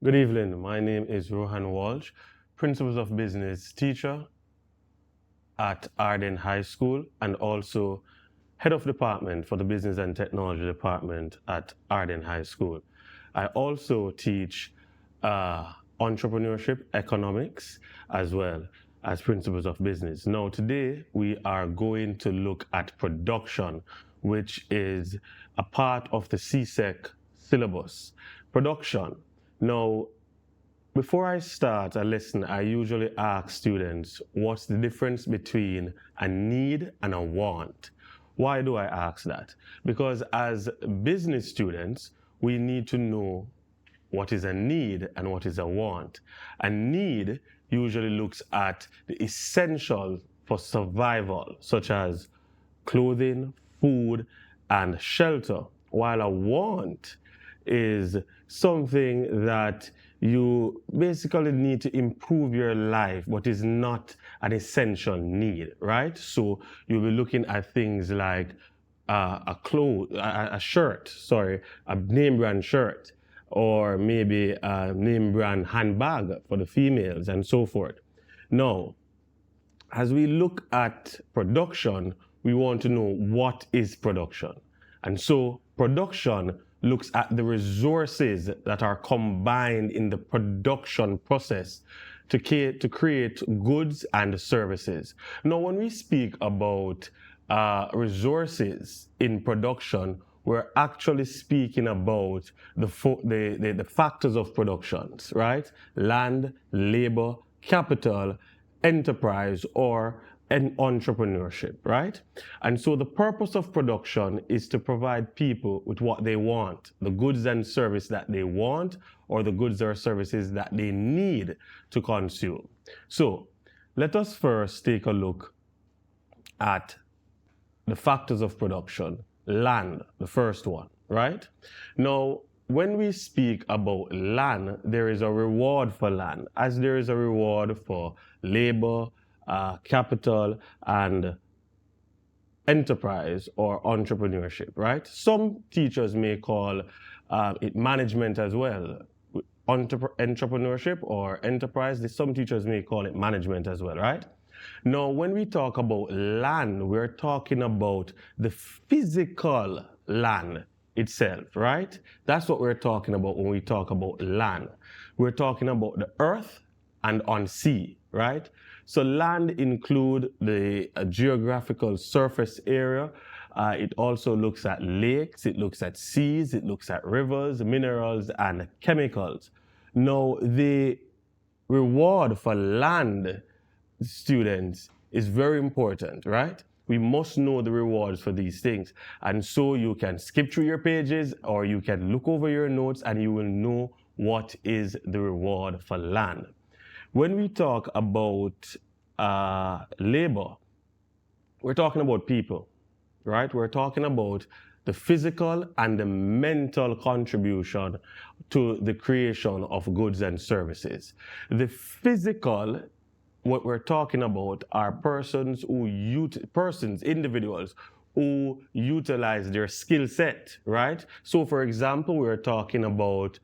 Good evening. My name is Rohan Walsh, Principles of Business teacher at Arden High School and also Head of Department for the Business and Technology Department at Arden High School. I also teach entrepreneurship economics as well as Principles of Business. Now, today we are going to look at production, which is a part of the CSEC syllabus. Production. Now, before I start a lesson, I usually ask students, what's the difference between a need and a want? Why do I ask that? Because as business students, we need to know what is a need and what is a want. A need usually looks at the essentials for survival, such as clothing, food, and shelter, while a want is something that you basically need to improve your life, but is not an essential need, right? So you'll be looking at things like a name brand shirt, or maybe a name brand handbag for the females and so forth. Now, as we look at production, we want to know what is production. And so production looks at the resources that are combined in the production process to create goods and services. Now, when we speak about resources in production, we're actually speaking about the factors of productions, right? Land, labor, capital, enterprise, or an entrepreneurship, right? And so the purpose of production is to provide people with what they want, the goods and service that they want, or the goods or services that they need to consume. So let us first take a look at the factors of production. Land, the first one, right? Now, when we speak about land, there is a reward for land, as there is a reward for labor, capital, and enterprise or entrepreneurship, right? Some teachers may call it management as well. Entrepreneurship or enterprise, some teachers may call it management as well, right? Now, when we talk about land, we're talking about the physical land itself, right? That's what we're talking about when we talk about land. We're talking about the earth and on sea, right? So land include the geographical surface area. It also looks at lakes, it looks at seas, it looks at rivers, minerals, and chemicals. Now, the reward for land students is very important, right? We must know the rewards for these things. And so you can skip through your pages or you can look over your notes and you will know what is the reward for land. When we talk about labor, we're talking about people, right? We're talking about the physical and the mental contribution to the creation of goods and services. The physical, what we're talking about are individuals who utilize their skill set, right? So for example, we're talking about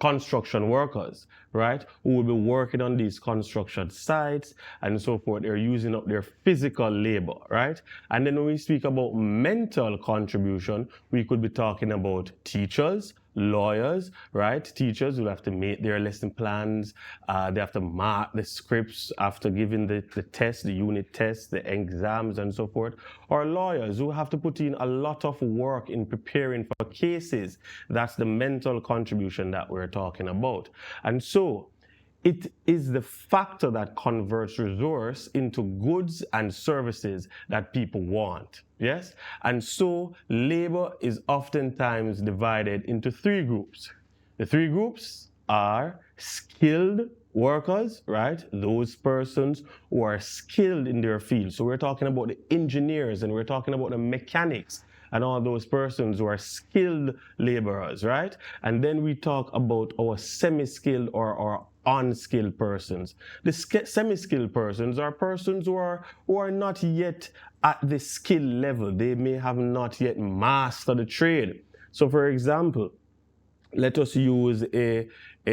construction workers, right? Who will be working on these construction sites and so forth. They're using up their physical labor, right? And then when we speak about mental contribution, we could be talking about teachers, lawyers, right? Teachers will have to make their lesson plans. They have to mark the scripts after giving the test, the unit tests, the exams, and so forth. Or lawyers who have to put in a lot of work in preparing for cases. That's the mental contribution that we're talking about. And so it is the factor that converts resource into goods and services that people want. Yes? And so labor is oftentimes divided into three groups. The three groups are skilled workers, right? Those persons who are skilled in their field. So we're talking about the engineers and we're talking about the mechanics and all those persons who are skilled laborers, right? And then we talk about our semi-skilled or unskilled persons. The semi-skilled persons are persons who are not yet at the skill level. They may have not yet mastered the trade. So for example, let us use a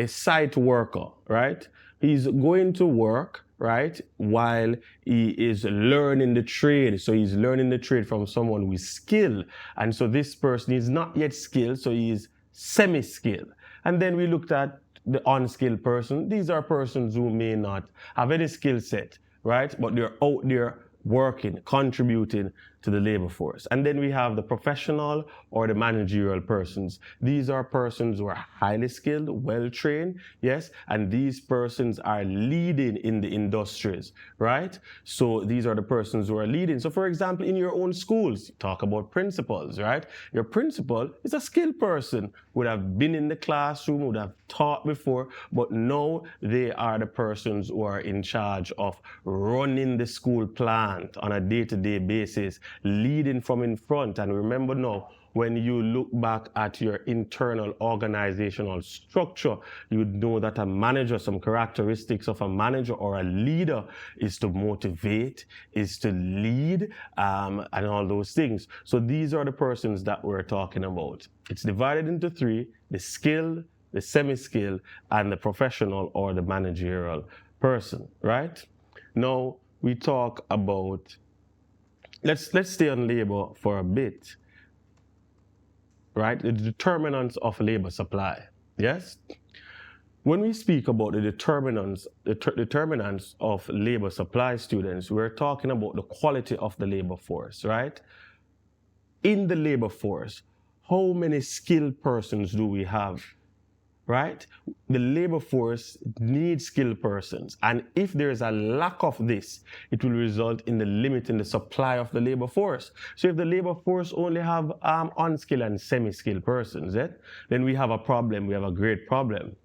site worker, right? He's going to work, right, while he is learning the trade. So he's learning the trade from someone who is skilled. And so this person is not yet skilled, so he is semi-skilled. And then we looked at the unskilled person. These are persons who may not have any skill set, right? But they're out there working, contributing to the labor force. And then we have the professional or the managerial persons. These are persons who are highly skilled, well-trained, yes, and these persons are leading in the industries, right? So these are the persons who are leading. So for example, in your own schools, talk about principals, right? Your principal is a skilled person, would have been in the classroom, would have taught before, but now they are the persons who are in charge of running the school plant on a day-to-day basis, leading from in front. And remember now, when you look back at your internal organizational structure, you would know that a manager, some characteristics of a manager or a leader is to motivate, is to lead, and all those things. So these are the persons that we're talking about. It's divided into three: the skilled, the semi-skilled, and the professional or the managerial person, right? Now we talk about, let's stay on labor for a bit, right? The determinants of labor supply, yes? When we speak about the determinants of labor supply, students, we're talking about the quality of the labor force, right? In the labor force, how many skilled persons do we have? Right? The labor force needs skilled persons. And if there is a lack of this, it will result in the limit in the supply of the labor force. So if the labor force only have unskilled and semi-skilled persons, then we have a problem. We have a great problem.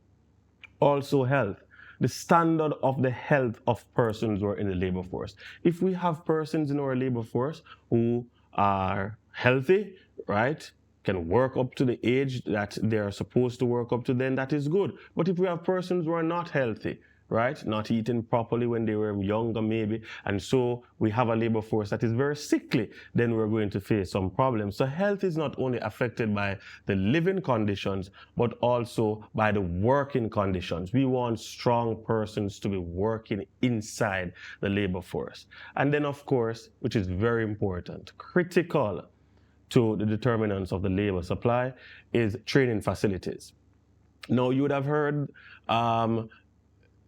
Also health. The standard of the health of persons who are in the labor force. If we have persons in our labor force who are healthy, right, can work up to the age that they are supposed to work up to, then that is good. But if we have persons who are not healthy, right, not eating properly when they were younger maybe, and so we have a labor force that is very sickly, then we're going to face some problems. So health is not only affected by the living conditions, but also by the working conditions. We want strong persons to be working inside the labor force. And then of course, which is very important, critical to the determinants of the labor supply, is training facilities. Now, you would have heard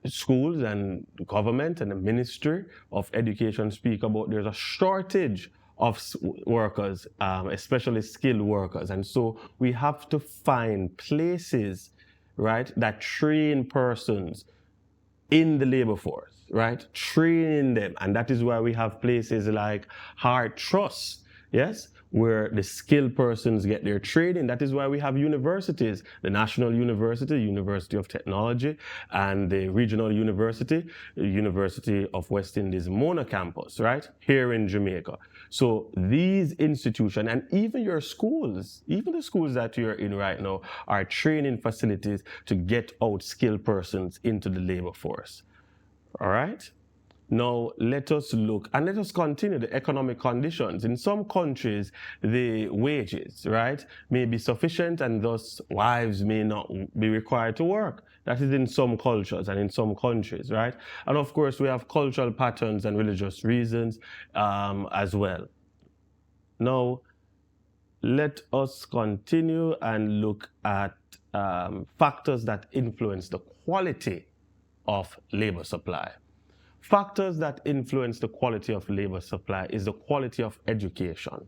schools and government and the Ministry of Education speak about there's a shortage of workers, especially skilled workers. And so we have to find places, right, that train persons in the labor force, right, training them. And that is why we have places like Hard Trust, yes, where the skilled persons get their training. That is why we have universities, the National University, University of Technology, and the Regional University, the University of West Indies Mona campus, right, here in Jamaica. So these institutions, and even your schools, even the schools that you're in right now, are training facilities to get out skilled persons into the labor force. All right? Now, let us look and let us continue the economic conditions. In some countries, the wages, right, may be sufficient and thus wives may not be required to work. That is in some cultures and in some countries, right? And of course, we have cultural patterns and religious reasons as well. Now, let us continue and look at factors that influence the quality of labor supply. Factors that influence the quality of labor supply is the quality of education.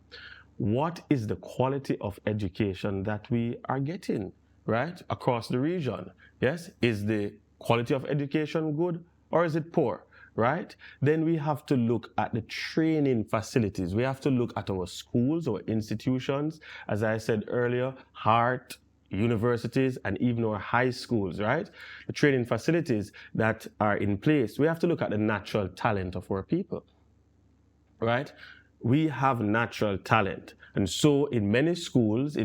What is the quality of education that we are getting, right, across the region? Yes, is the quality of education good or is it poor, right? Then we have to look at the training facilities. We have to look at our schools, our institutions, as I said earlier, HEART, universities, and even our high schools, right? The training facilities that are in place. We have to look at the natural talent of our people, right? We have natural talent. And so in many schools,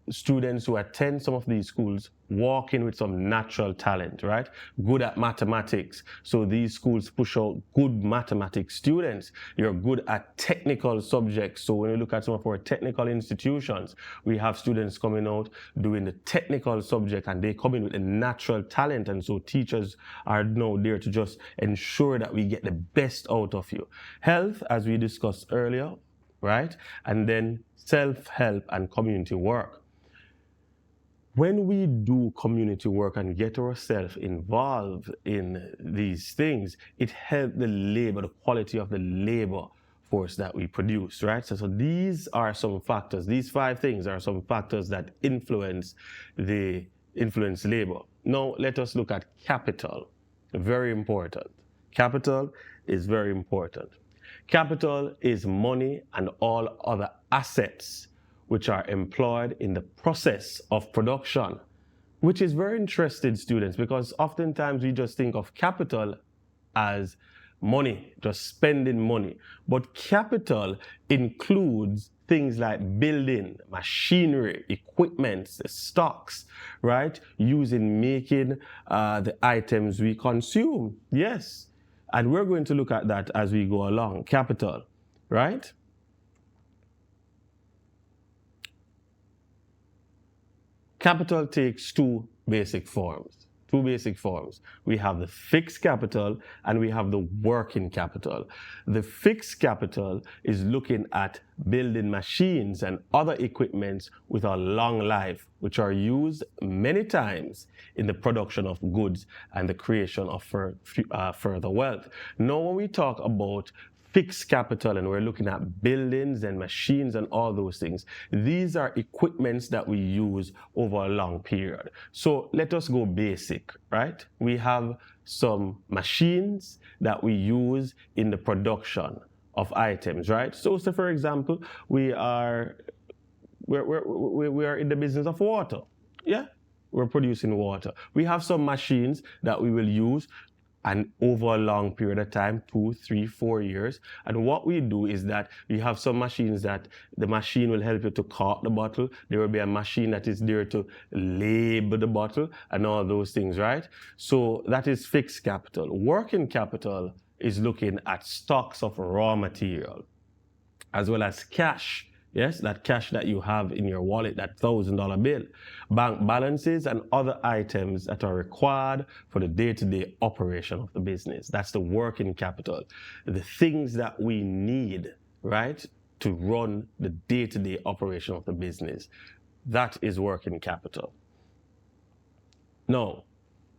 students who attend some of these schools walk in with some natural talent, right? Good at mathematics. So these schools push out good mathematics students. You're good at technical subjects. So when you look at some of our technical institutions, we have students coming out doing the technical subject and they come in with a natural talent. And so teachers are now there to just ensure that we get the best out of you. Health, as we discussed earlier, right? And then self-help and community work. When we do community work and get ourselves involved in these things, it helps the labor, the quality of the labor force that we produce, right? So these are some factors. These 5 things are some factors that influence labor. Now, let us look at capital. Very important. Capital is very important. Capital is money and all other assets which are employed in the process of production, which is very interesting, students, because oftentimes we just think of capital as money, just spending money. But capital includes things like building, machinery, equipment, stocks, right? Used in making the items we consume. Yes. And we're going to look at that as we go along. Capital, right? Capital takes 2 basic forms. We have the fixed capital and we have the working capital. The fixed capital is looking at building machines and other equipments with a long life, which are used many times in the production of goods and the creation of further wealth. Now, when we talk about fixed capital and we're looking at buildings and machines and all those things, these are equipments that we use over a long period. So let us go basic, right? We have some machines that we use in the production of items, right? So for example, we are in the business of water. Yeah, we're producing water. We have some machines that we will use and over a long period of time, 2, 3, 4 years. And what we do is that we have some machines that the machine will help you to cork the bottle. There will be a machine that is there to label the bottle and all those things, right? So that is fixed capital. Working capital is looking at stocks of raw material, as well as cash. Yes, that cash that you have in your wallet, that $1,000 bill, bank balances and other items that are required for the day-to-day operation of the business. That's the working capital. The things that we need, right, to run the day-to-day operation of the business. That is working capital. Now,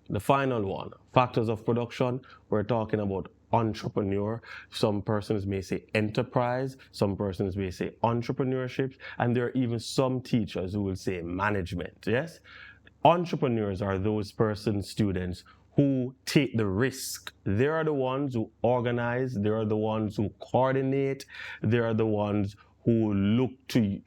the final one, factors of production, we're talking about entrepreneur. Some persons may say enterprise, some persons may say entrepreneurship, and there are even some teachers who will say management, yes? Entrepreneurs are those persons, students, who take the risk. They are the ones who organize, they are the ones who coordinate, they are the ones who look to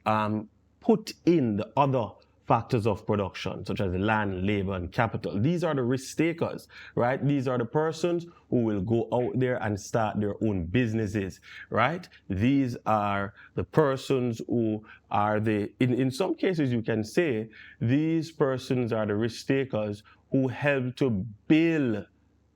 put in the other factors of production, such as land, labor, and capital. These are the risk takers, right? These are the persons who will go out there and start their own businesses, right? These are the persons who are in some cases you can say, these persons are the risk takers who help to build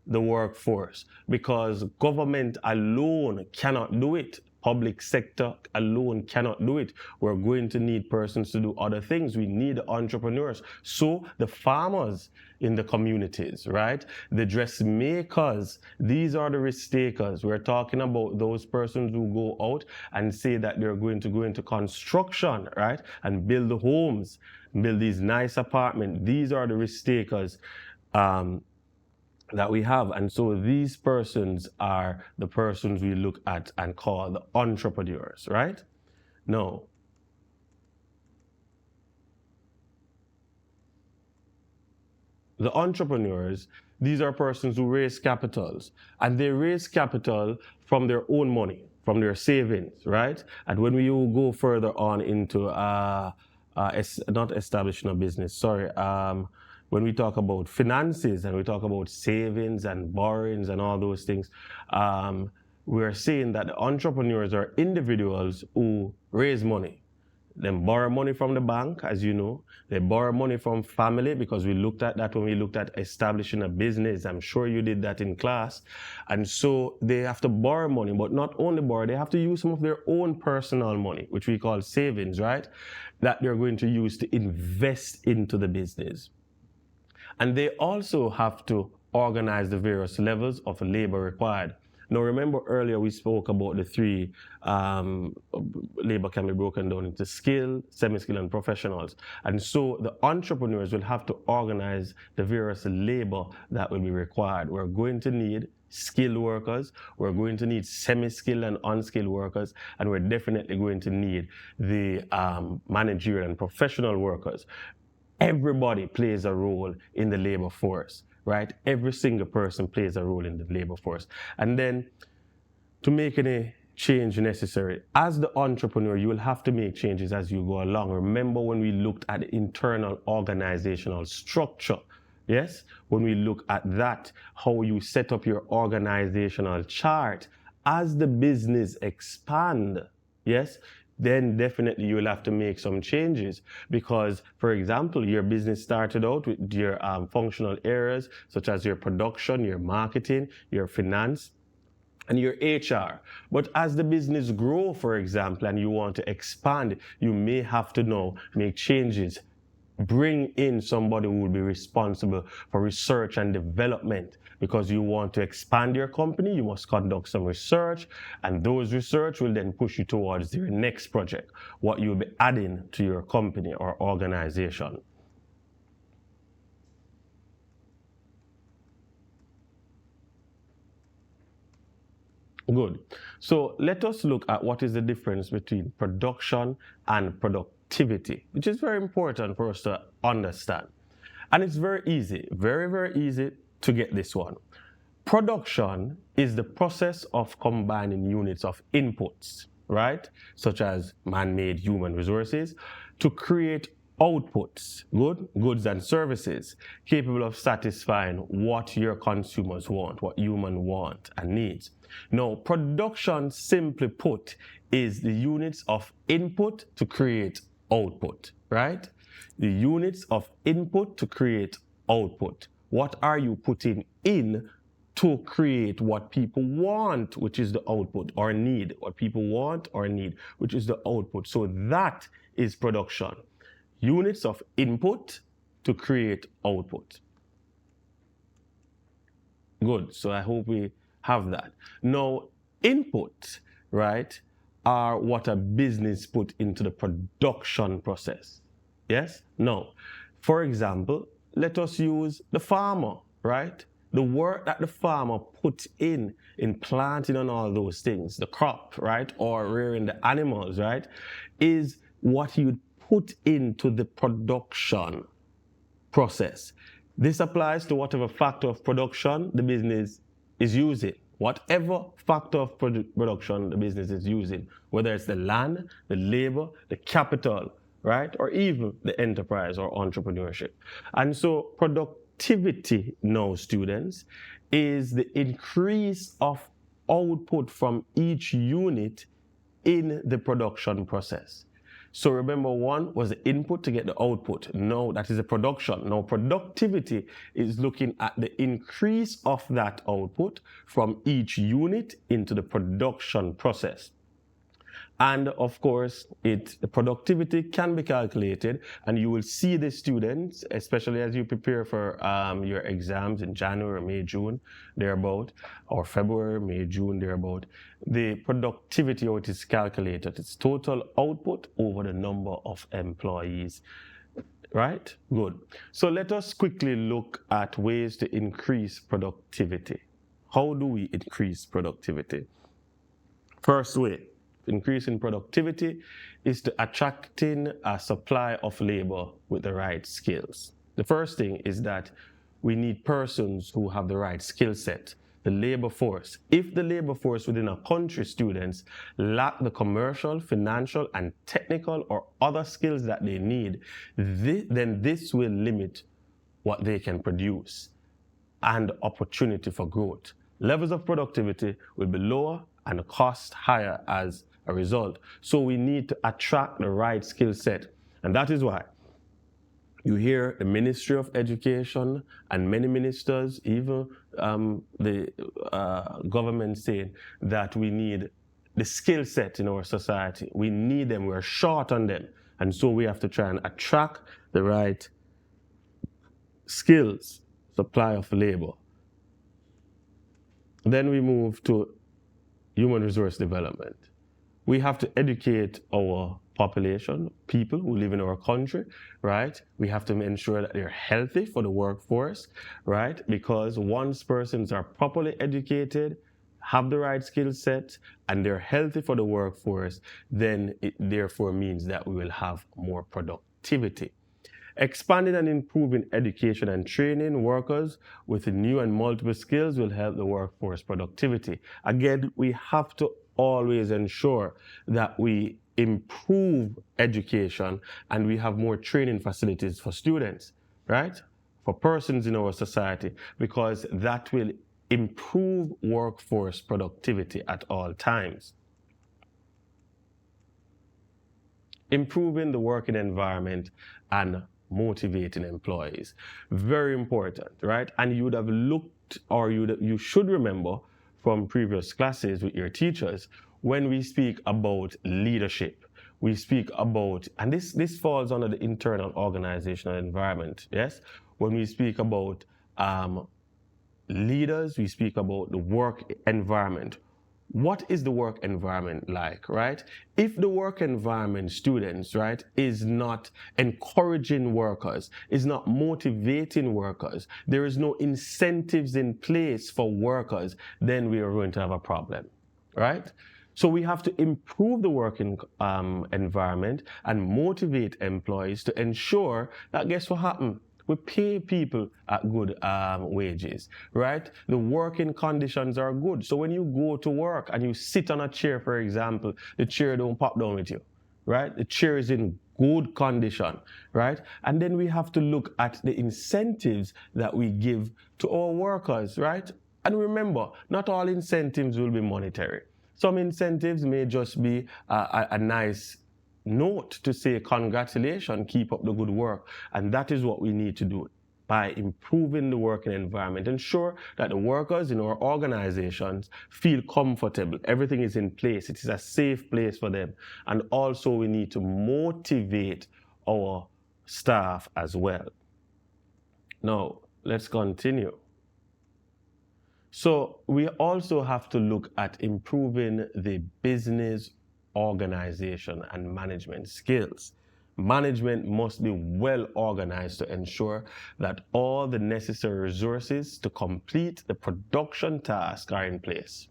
the workforce, because government alone cannot do it. Public sector alone cannot do it. We're going to need persons to do other things. We need entrepreneurs. So the farmers in the communities, right? The dressmakers, these are the risk takers. We're talking about those persons who go out and say that they're going to go into construction, right? And build the homes, build these nice apartments. These are the risk takers that we have. And so these persons are the persons we look at and call the entrepreneurs, right? No. The entrepreneurs, these are persons who raise capitals, and they raise capital from their own money, from their savings, right? And when we go further on into, not establishing a business, sorry, when we talk about finances and we talk about savings and borrowings and all those things, we're saying that the entrepreneurs are individuals who raise money. Them borrow money from the bank, as you know. They borrow money from family, because we looked at that when we looked at establishing a business. I'm sure you did that in class. And so they have to borrow money, but not only borrow, they have to use some of their own personal money, which we call savings, right? That they're going to use to invest into the business. And they also have to organize the various levels of labor required. Now, remember earlier we spoke about the three labor can be broken down into skilled, semi-skilled, and professionals. And so the entrepreneurs will have to organize the various labor that will be required. We're going to need skilled workers, we're going to need semi-skilled and unskilled workers, and we're definitely going to need the managerial and professional workers. Everybody plays a role in the labor force, right? Every single person plays a role in the labor force. And then to make any change necessary, as the entrepreneur, you will have to make changes as you go along. Remember when we looked at the internal organizational structure, yes? When we look at that, how you set up your organizational chart, as the business expand, yes? Then definitely you will have to make some changes, because, for example, your business started out with your functional areas such as your production, your marketing, your finance, and your HR. But as the business grow, for example, and you want to expand, you may have to now make changes. Bring in somebody who will be responsible for research and development, because you want to expand your company, you must conduct some research, and those research will then push you towards your next project, what you'll be adding to your company or organization. Good. So let us look at what is the difference between production and productivity, which is very important for us to understand. And it's very easy, very, very easy to get this one. Production is the process of combining units of inputs, right, such as man-made human resources, to create outputs, goods and services, capable of satisfying what your consumers want, what humans want and needs. Now, production, simply put, is the units of input to create output, right? The units of input to create output. What are you putting in to create what people want, which is the output, or need, what people want or need, which is the output. So that is production. Units of input to create output. Good, so I hope we have that. Now, input, right, are what a business put into the production process. Yes? Now, for example, let us use the farmer, right? The work that the farmer put in planting and all those things, the crop, right, or rearing the animals, right, is what he would put into the production process. This applies to whatever factor of production the business is using. Whatever factor of production the business is using, whether it's the land, the labor, the capital, right, or even the enterprise or entrepreneurship. And so productivity now, students, is the increase of output from each unit in the production process. So remember, one was the input to get the output. No, that is the production. Now, productivity is looking at the increase of that output from each unit into the production process. And of course, the productivity can be calculated, and you will see the students, especially as you prepare for your exams in January, May, June, thereabout, or February, May, June, thereabout. The productivity, how it is calculated, it's total output over the number of employees. Right? Good. So let us quickly look at ways to increase productivity. How do we increase productivity? First way, increasing productivity is to attracting a supply of labor with the right skills. The first thing is that we need persons who have the right skill set, the labor force. If the labor force within a country, students, lack the commercial, financial, and technical or other skills that they need, then this will limit what they can produce and opportunity for growth. Levels of productivity will be lower and cost higher as a result. So we need to attract the right skill set. And that is why you hear the Ministry of Education and many ministers, even the government saying that we need the skill set in our society. We need them, we're short on them. And so we have to try and attract the right skills, supply of labor. Then we move to human resource development. We have to educate our population, people who live in our country, right? We have to ensure that they're healthy for the workforce, right? Because once persons are properly educated, have the right skill set, and they're healthy for the workforce, then it therefore means that we will have more productivity. Expanding and improving education and training workers with new and multiple skills will help the workforce productivity. Again, we have to always ensure that we improve education and we have more training facilities for students, right? For persons in our society, because that will improve workforce productivity at all times. Improving the working environment and motivating employees. Very important, right? And you would have looked, or you should remember from previous classes with your teachers, when we speak about leadership, we speak about, and this falls under the internal organizational environment, yes? When we speak about leaders, we speak about the work environment. What is the work environment like, right? If the work environment, students, right, is not encouraging workers, is not motivating workers, there is no incentives in place for workers, then we are going to have a problem, right? So we have to improve the working environment and motivate employees to ensure that, guess what happens? We pay people at good wages, right? The working conditions are good. So when you go to work and you sit on a chair, for example, the chair don't pop down with you, right? The chair is in good condition, right? And then we have to look at the incentives that we give to our workers, right? And remember, not all incentives will be monetary. Some incentives may just be a nice note to say, congratulations, keep up the good work. And that is what we need to do by improving the working environment. Ensure that the workers in our organizations feel comfortable. Everything is in place. It is a safe place for them. And also we need to motivate our staff as well. Now, let's continue. So we also have to look at improving the business organization and management skills. Management must be well organized to ensure that all the necessary resources to complete the production task are in place.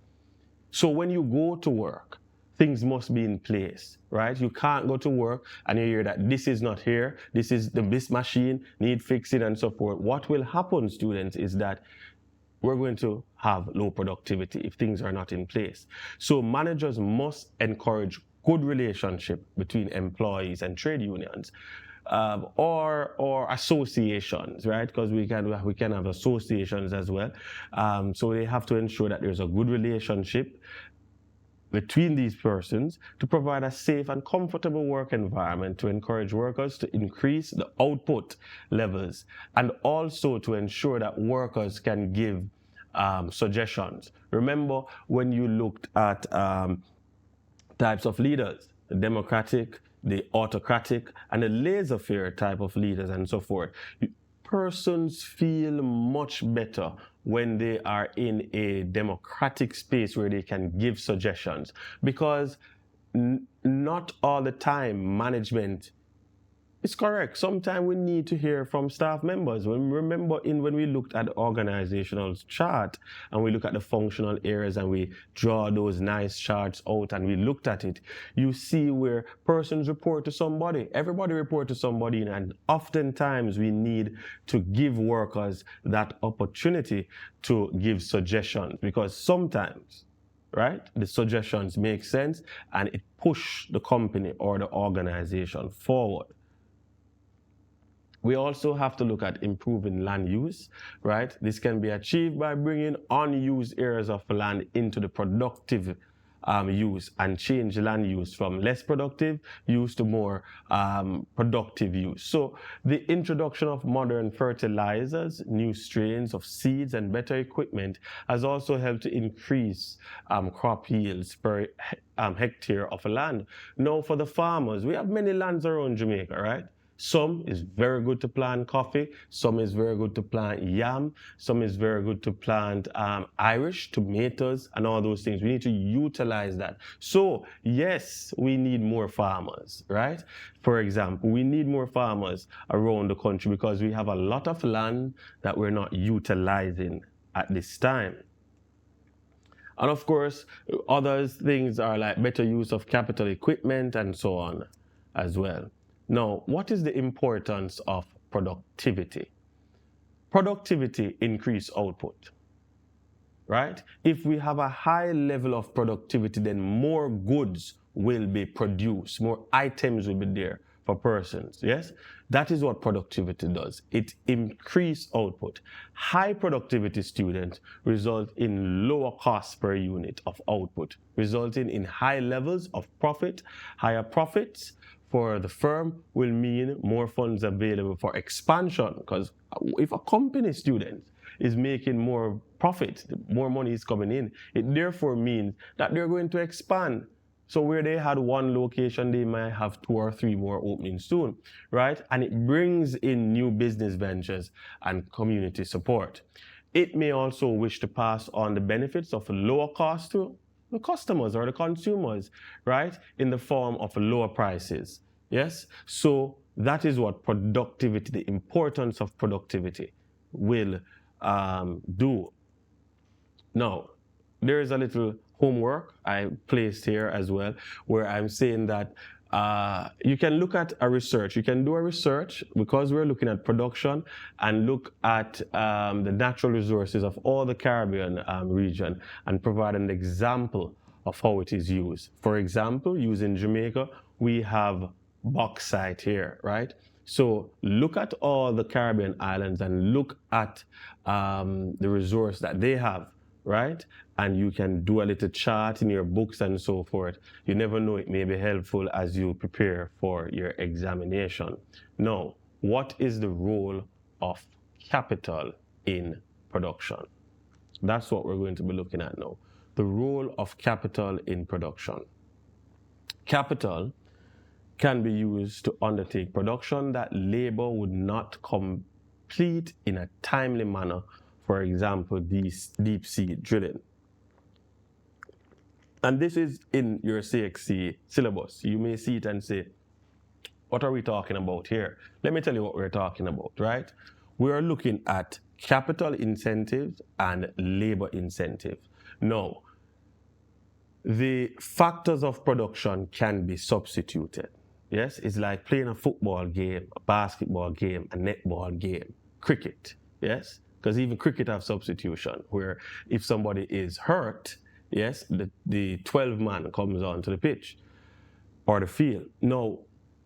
So when you go to work, things must be in place, right? You can't go to work and you hear that this is not here, this machine need fixing and so forth. What will happen, students, is that we're going to have low productivity if things are not in place. So managers must encourage good relationship between employees and trade unions, or associations, right? Because we can have associations as well. So they have to ensure that there's a good relationship between these persons to provide a safe and comfortable work environment to encourage workers to increase the output levels, and also to ensure that workers can give suggestions. Remember when you looked at types of leaders, the democratic, the autocratic, and the laissez-faire type of leaders and so forth. Persons feel much better when they are in a democratic space where they can give suggestions, because not all the time management is correct. Sometimes we need to hear from staff members. When we looked at the organizational chart and we look at the functional areas and we draw those nice charts out and we looked at it, you see where persons report to somebody. Everybody report to somebody, and oftentimes we need to give workers that opportunity to give suggestions, because sometimes, right, the suggestions make sense and it push the company or the organization forward. We also have to look at improving land use, right? This can be achieved by bringing unused areas of land into the productive use and change land use from less productive use to more productive use. So the introduction of modern fertilizers, new strains of seeds, and better equipment has also helped to increase crop yields per hectare of land. Now, for the farmers, we have many lands around Jamaica, right? Some is very good to plant coffee, some is very good to plant yam, some is very good to plant Irish, tomatoes, and all those things. We need to utilize that. So, yes, we need more farmers, right? For example, we need more farmers around the country because we have a lot of land that we're not utilizing at this time. And of course, other things are like better use of capital equipment and so on as well. Now, what is the importance of productivity? Productivity increases output, right? If we have a high level of productivity, then more goods will be produced, more items will be there for persons, yes? That is what productivity does. It increases output. High productivity students result in lower costs per unit of output, resulting in high levels of profit. Higher profits for the firm will mean more funds available for expansion, because if a company student is making more profit, more money is coming in, it therefore means that they're going to expand. So where they had one location, they might have 2 or 3 more openings soon, right? And it brings in new business ventures and community support. It may also wish to pass on the benefits of lower cost to the customers or the consumers, right? In the form of lower prices, yes? So that is what productivity, the importance of productivity will do. Now, there is a little homework I placed here as well, where I'm saying that you can look at a research. You can do a research because we're looking at production and look at the natural resources of all the Caribbean region and provide an example of how it is used. For example, using Jamaica, we have bauxite here, right? So look at all the Caribbean islands and look at the resource that they have, right? And you can do a little chart in your books and so forth. You never know, it may be helpful as you prepare for your examination. Now, what is the role of capital in production? That's what we're going to be looking at now. The role of capital in production. Capital can be used to undertake production that labor would not complete in a timely manner. For example, deep sea drilling. And this is in your CXC syllabus. You may see it and say, what are we talking about here? Let me tell you what we're talking about, right? We are looking at capital incentives and labor incentive. Now, the factors of production can be substituted. Yes, it's like playing a football game, a basketball game, a netball game, cricket, yes? Because even cricket have substitution, where if somebody is hurt, yes, the 12-man comes onto the pitch or the field. Now,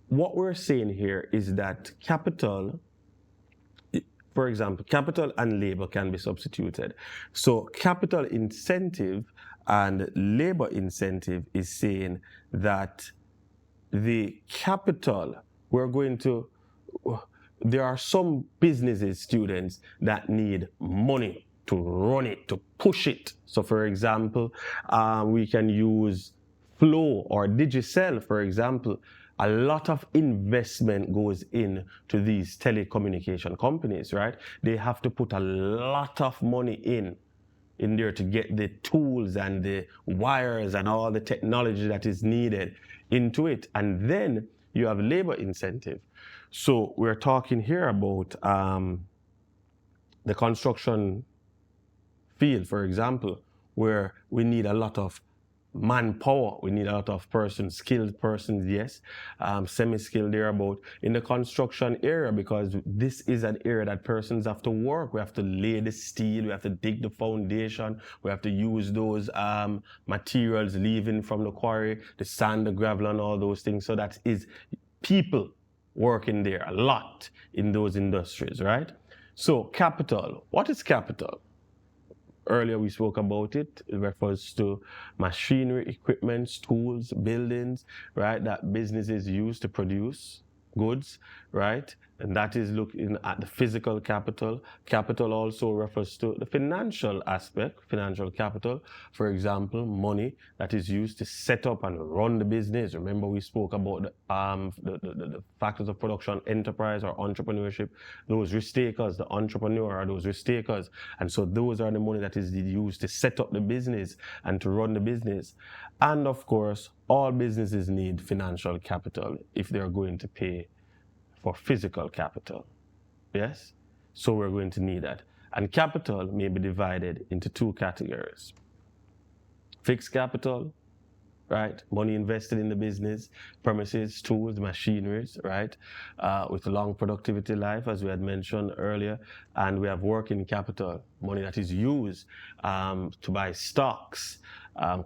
what we're saying here is that capital, for example, capital and labor can be substituted. So capital incentive and labor incentive is saying that the capital, there are some businesses, students, that need money to run it, to push it. So for example, we can use Flow or Digicel, for example. A lot of investment goes into these telecommunication companies, right? They have to put a lot of money in there to get the tools and the wires and all the technology that is needed into it. And then you have labor incentive. So we're talking here about the construction field, for example, where we need a lot of manpower. We need a lot of persons, skilled persons, yes, semi-skilled thereabout in the construction area, because this is an area that persons have to work. We have to lay the steel, we have to dig the foundation, we have to use those materials leaving from the quarry, the sand, the gravel, and all those things. So that is people working there a lot in those industries, right? So capital, what is capital? earlier we spoke about it. It refers to machinery, equipment, tools, buildings, right, that businesses use to produce goods, right? And that is looking at the physical capital. Capital also refers to the financial aspect, financial capital. For example, money that is used to set up and run the business. Remember, we spoke about the factors of production, enterprise or entrepreneurship. Those risk takers, the entrepreneur are those risk takers. And so those are the money that is used to set up the business and to run the business. And of course, all businesses need financial capital if they're going to pay for physical capital. Yes? So we're going to need that. And capital may be divided into two categories. Fixed capital, right? Money invested in the business, premises, tools, machineries, right? With long productivity life, as we had mentioned earlier. And we have working capital, money that is used to buy stocks,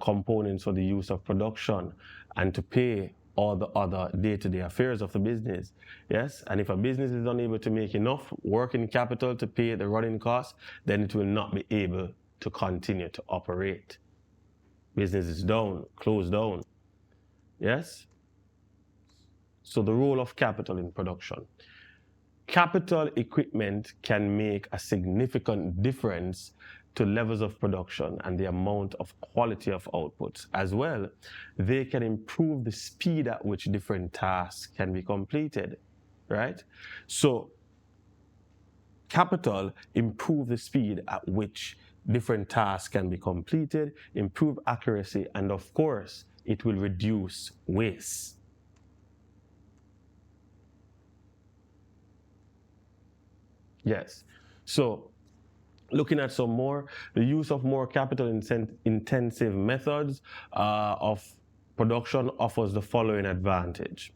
components for the use of production, and to pay all the other day-to-day affairs of the business. Yes, and if a business is unable to make enough working capital to pay the running costs, then it will not be able to continue to operate. Business is down, closed down. Yes? So the role of capital in production. Capital equipment can make a significant difference to levels of production and the amount of quality of outputs. As well, they can improve the speed at which different tasks can be completed, right? So capital improve the speed at which different tasks can be completed, improve accuracy, and of course, it will reduce waste. Yes, so looking at some more, the use of more capital-intensive methods of production offers the following advantage.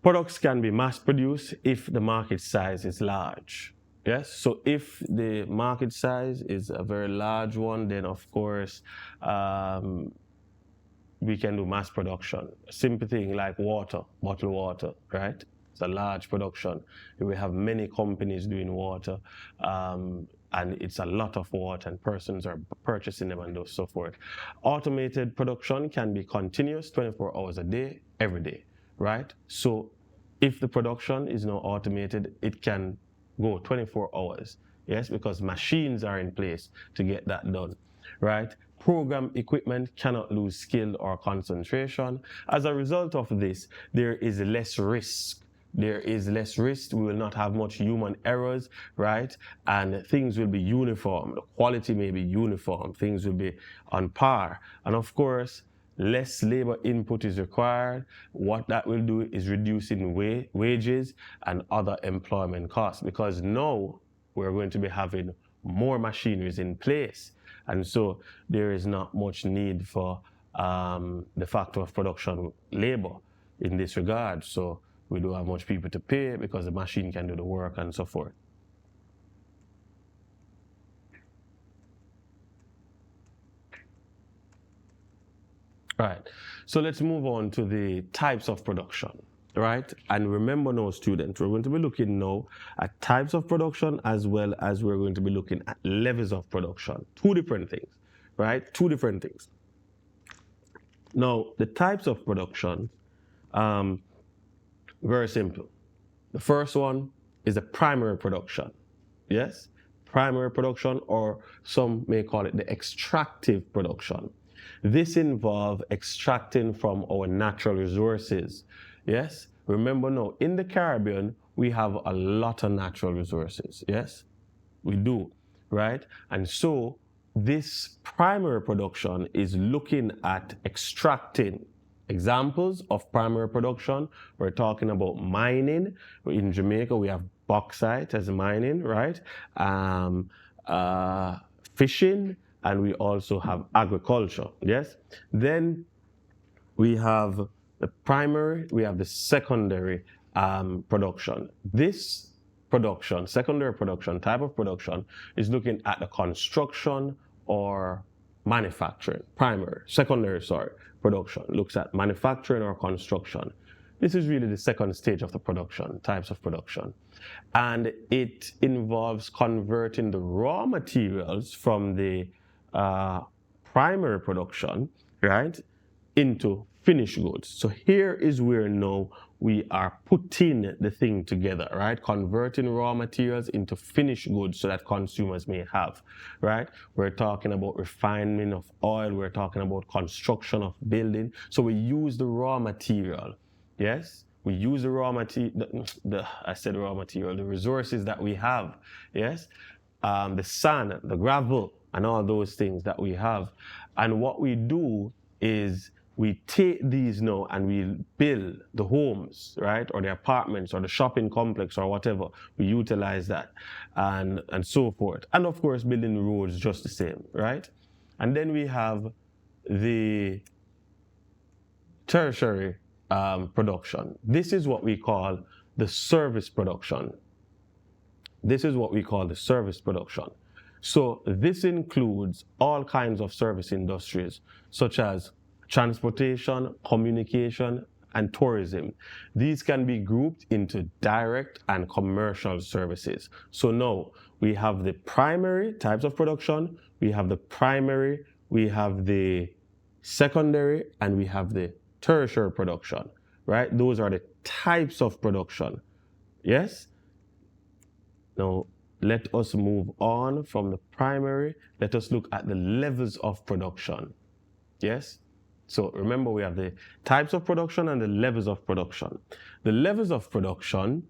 Products can be mass-produced if the market size is large. Yes, so if the market size is a very large one, then of course we can do mass production. A simple thing like water, bottled water, right? It's a large production. We have many companies doing water, and it's a lot of water, and persons are purchasing them and so forth. Automated production can be continuous, 24 hours a day, every day, right? So if the production is now automated, it can go 24 hours, yes, because machines are in place to get that done, right? Program equipment cannot lose skill or concentration. As a result of this, there is less risk. There is less risk. We will not have much human errors, right? And things will be uniform. The quality may be uniform. Things will be on par. And of course, less labor input is required. What that will do is reducing wages and other employment costs, because now we're going to be having more machineries in place. And so there is not much need for the factor of production labor in this regard. So we don't have much people to pay because the machine can do the work and so forth. Right, so let's move on to the types of production, right? And remember now, students, we're going to be looking now at types of production as well as we're going to be looking at levels of production. Two different things, right? Two different things. Now, the types of production, very simple. The first one is the primary production, yes? Primary production, or some may call it the extractive production. This involves extracting from our natural resources. Yes? Remember now, in the Caribbean, we have a lot of natural resources. Yes? We do, right? And so this primary production is looking at extracting. Examples of primary production, we're talking about mining. In Jamaica, we have bauxite as mining, right? Fishing, and we also have agriculture, yes? Then we have the primary, we have the secondary production. This production, secondary production, type of production, is looking at the construction or manufacturing. Secondary production looks at manufacturing or construction. This is really the second stage of the production, types of production. And it involves converting the raw materials from the primary production, right, into finished goods. So here is where now we are putting the thing together, right? Converting raw materials into finished goods so that consumers may have, right? We're talking about refinement of oil. We're talking about construction of building. So we use the raw material, yes? We use the raw material, the resources that we have, yes? The sand, the gravel, and all those things that we have. And what we do is we take these now and we build the homes, right? Or the apartments or the shopping complex or whatever. We utilize that and so forth. And of course, building roads just the same, right? And then we have the tertiary production. This is what we call the service production. This is what we call the service production. So this includes all kinds of service industries, such as transportation, communication, and tourism. These can be grouped into direct and commercial services. So now we have the primary types of production, we have the primary, we have the secondary, and we have the tertiary production, right? Those are the types of production, yes? Now, let us move on from the primary. Let us look at the levels of production, yes? So remember, we have the types of production and the levels of production. The levels of production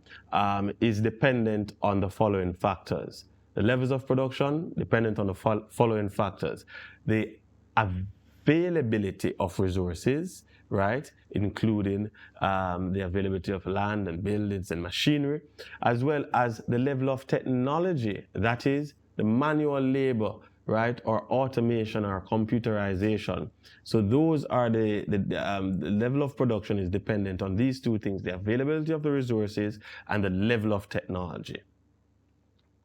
is dependent on the following factors. The levels of production dependent on the following factors. The availability of resources, right, including the availability of land and buildings and machinery, as well as the level of technology, that is the manual labor, right, or automation or computerization. So those are the level of production is dependent on these two things, the availability of the resources and the level of technology.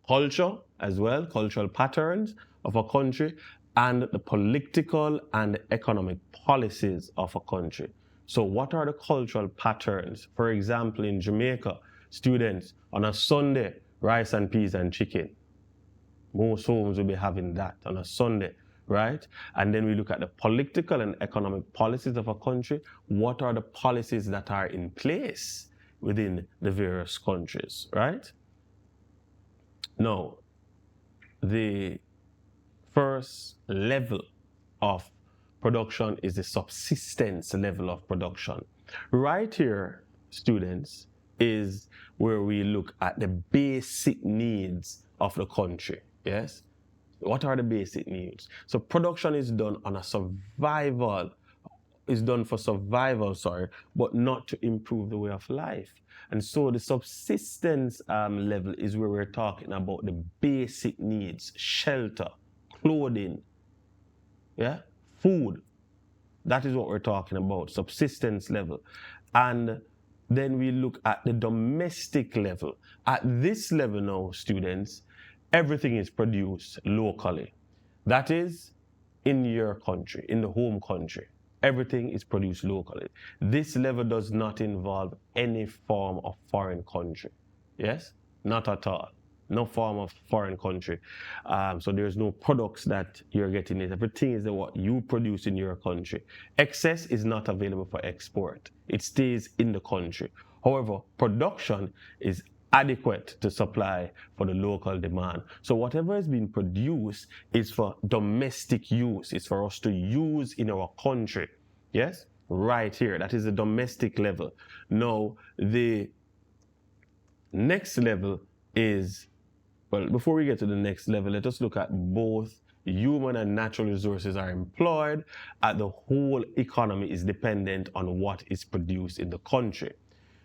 Culture as well, cultural patterns of a country, and the political and economic policies of a country. So what are the cultural patterns? For example, in Jamaica, students on a Sunday, rice and peas and chicken. Most homes will be having that on a Sunday, right? And then we look at the political and economic policies of a country. What are the policies that are in place within the various countries, right? Now, the first level of production is the subsistence level of production. Right here, students, is where we look at the basic needs of the country, yes? What are the basic needs? So production is done on a survival, is done for survival, but not to improve the way of life. And so the subsistence level is where we're talking about the basic needs: shelter, clothing, yeah, food. That is what we're talking about, subsistence level. And then we look at the domestic level. At this level now, students, everything is produced locally. That is, in your country, in the home country. Everything is produced locally. This level does not involve any form of foreign country. Yes? Not at all. No form of foreign country. So there's no products that you're getting. Everything is what you produce in your country. Excess is not available for export. It stays in the country. However, production is adequate to supply for the local demand. So whatever is being produced is for domestic use. It's for us to use in our country. Yes? Right here. That is the domestic level. Now, the next level is, well, before we get to the next level, let us look at both human and natural resources are employed. The whole economy is dependent on what is produced in the country.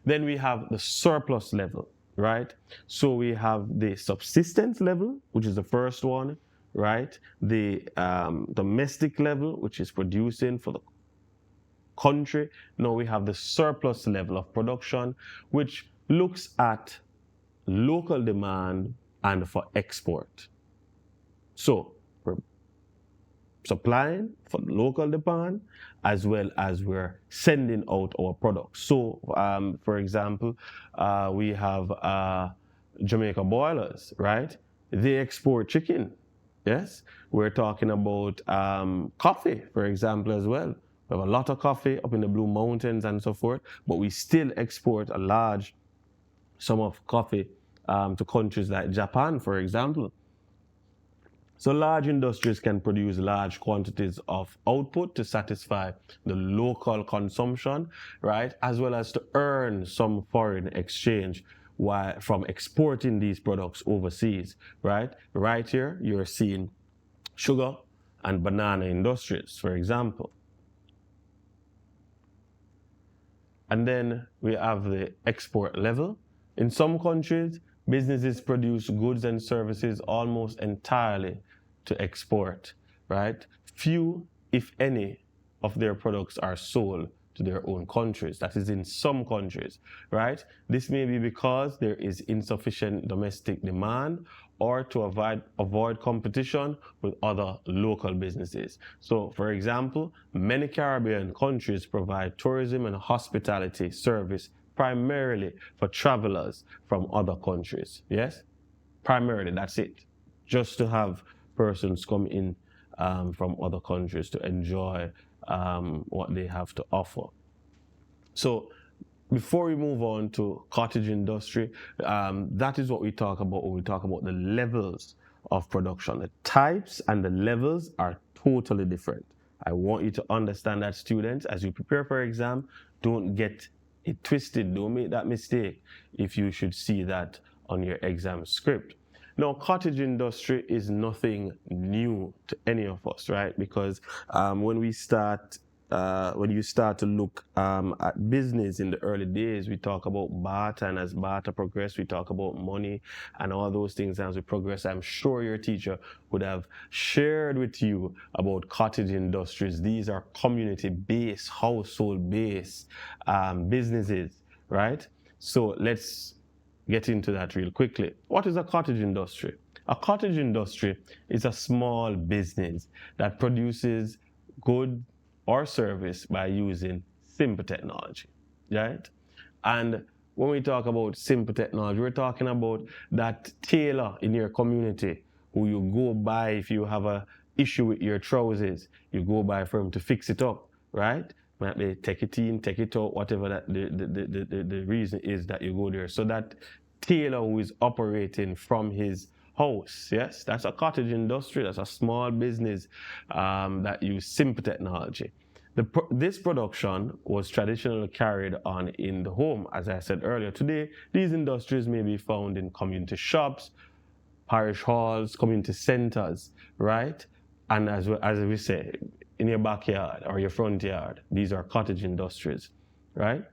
Then we have the surplus level, right? So we have the subsistence level, which is the first one, right? The domestic level, which is producing for the country. Now we have the surplus level of production, which looks at local demand and for export. So supplying for local demand, as well as we're sending out our products. So, for example, we have Jamaica Boilers, right? They export chicken. Yes, we're talking about coffee, for example, as well. We have a lot of coffee up in the Blue Mountains and so forth, but we still export a large sum of coffee to countries like Japan, for example. So large industries can produce large quantities of output to satisfy the local consumption, right? As well as to earn some foreign exchange from exporting these products overseas, right? Right here, you're seeing sugar and banana industries, for example. And then we have the export level. In some countries, businesses produce goods and services almost entirely to export, right? Few, if any, of their products are sold to their own countries. That is in some countries, right? This may be because there is insufficient domestic demand or to avoid competition with other local businesses. So, for example, many Caribbean countries provide tourism and hospitality service primarily for travelers from other countries. Yes? Primarily, that's it. Just to have persons come in from other countries to enjoy what they have to offer. So before we move on to cottage industry, that is what we talk about when we talk about the levels of production. The types and the levels are totally different. I want you to understand that, students, as you prepare for exam, don't get it twisted. Don't make that mistake if you should see that on your exam script. Now, cottage industry is nothing new to any of us, right? Because when you start to look at business in the early days, we talk about barter, and as barter progress, we talk about money and all those things as we progress. I'm sure your teacher would have shared with you about cottage industries. These are community-based, household-based businesses, right? So let's get into that real quickly. What is a cottage industry? A cottage industry is a small business that produces goods or service by using simple technology, right? And when we talk about simple technology, we're talking about that tailor in your community who you go by if you have a issue with your trousers, you go by for him to fix it up, right? Might be take it in, take it out, whatever that the reason is that you go there. So that tailor who is operating from his house, yes, that's a cottage industry. That's a small business that use simple technology. This production was traditionally carried on in the home, as I said earlier. Today, these industries may be found in community shops, parish halls, community centers, right? And as we say, in your backyard or your front yard, these are cottage industries, right?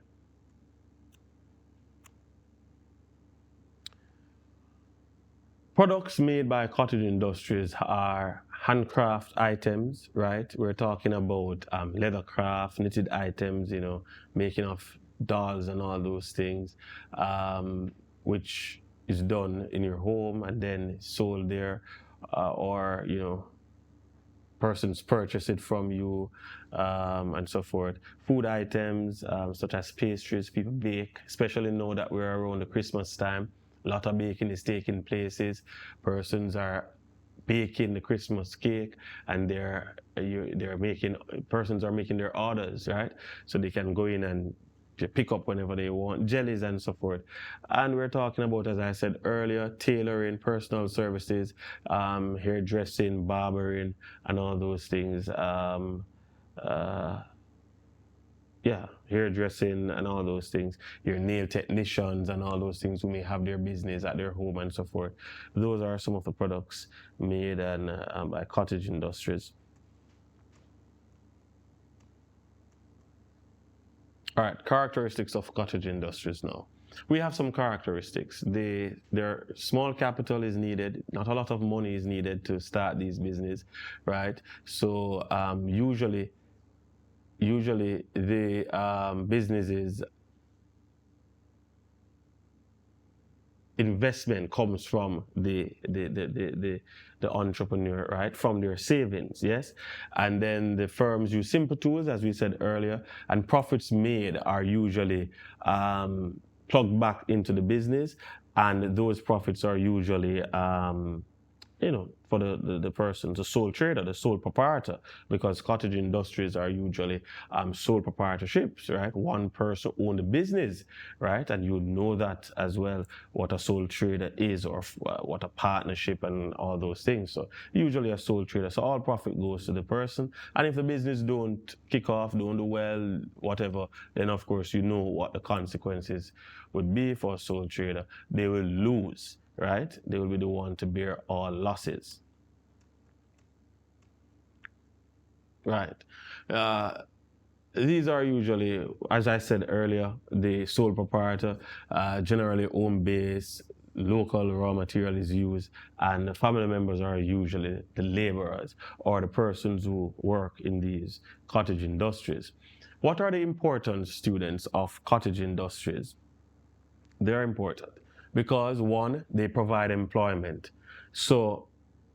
Products made by cottage industries are handcraft items, right? We're talking about leather craft, knitted items, making of dolls and all those things, which is done in your home and then sold there, or persons purchase it from you, and so forth. Food items such as pastries, people bake, especially now that we're around the Christmas time. A lot of baking is taking places. Persons are baking the Christmas cake, and persons are making their orders, right? So they can go in and pick up whenever they want, jellies and so forth. And we're talking about, as I said earlier, tailoring, personal services, hairdressing, barbering, and all those things. Hairdressing and all those things. Your nail technicians and all those things who may have their business at their home and so forth. Those are some of the products made by cottage industries. All right, characteristics of cottage industries now. We have some characteristics. Their small capital is needed. Not a lot of money is needed to start these business, right? So usually the businesses investment comes from the entrepreneur, right? From their savings, yes? And then the firms use simple tools, as we said earlier, and profits made are usually plugged back into the business, and those profits are usually for the person, the sole trader, the sole proprietor, because cottage industries are usually sole proprietorships, right? One person own the business, right? And you know that as well, what a sole trader is, or what a partnership and all those things. So usually a sole trader. So all profit goes to the person. And if the business don't kick off, don't do well, whatever, then of course you know what the consequences would be for a sole trader. They will lose. Right? They will be the one to bear all losses. Right. These are usually, as I said earlier, the sole proprietor, generally home-based, local raw material is used, and the family members are usually the laborers or the persons who work in these cottage industries. What are the important students of cottage industries? They're important. Because one, they provide employment. So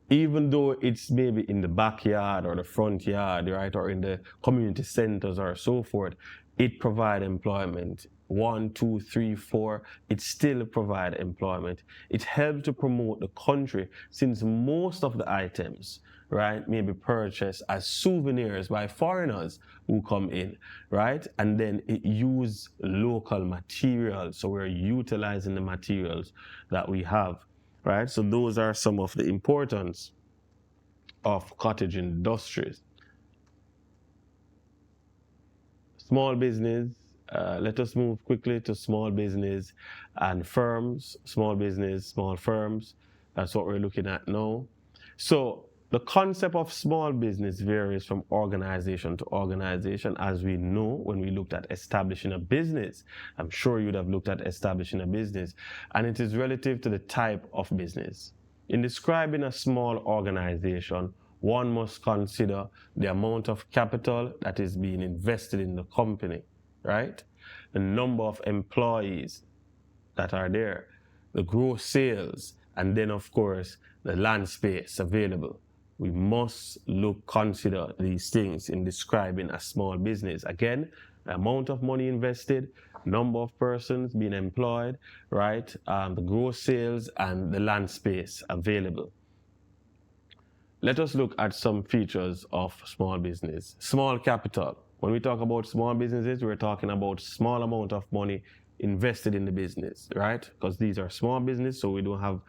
even though it's maybe in the backyard or the front yard, right, or in the community centers or so forth, it provides employment. 1, 2, 3, 4, it still provides employment. It helps to promote the country, since most of the items, right, may be purchased as souvenirs by foreigners who come in, right? And then it use local materials. So we're utilizing the materials that we have, right? So those are some of the importance of cottage industries. Small business, let us move quickly to small business and firms, small business, small firms. That's what we're looking at now. So the concept of small business varies from organization to organization, as we know when we looked at establishing a business. I'm sure you'd have looked at establishing a business, and it is relative to the type of business. In describing a small organization, one must consider the amount of capital that is being invested in the company, right? The number of employees that are there, the gross sales, and then of course the land space available. We must consider these things in describing a small business. Again, the amount of money invested, number of persons being employed, right? The gross sales and the land space available. Let us look at some features of small business. Small capital. When we talk about small businesses, we're talking about small amount of money invested in the business, right? Because these are small business, so we don't have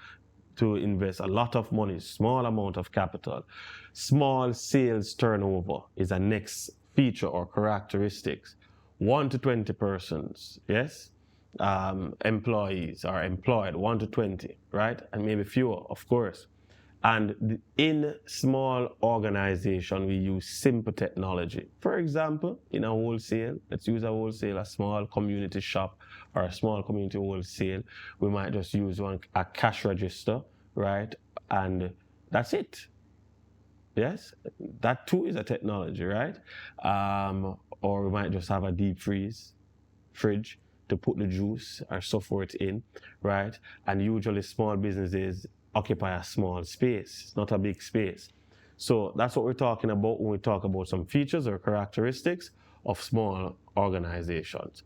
to invest a lot of money, small amount of capital. Small sales turnover is a next feature or characteristics. 1 to 20 persons, yes? Employees are employed, 1 to 20, right? And maybe fewer, of course. And in small organization, we use simple technology. For example, in a wholesale, let's use a wholesale, a small community shop or a small community wholesale, we might just use a cash register, right? And that's it. Yes, that too is a technology, right? Or we might just have a deep fridge to put the juice or so forth in, right? And usually small businesses occupy a small space. It's not a big space. So that's what we're talking about when we talk about some features or characteristics of small organizations.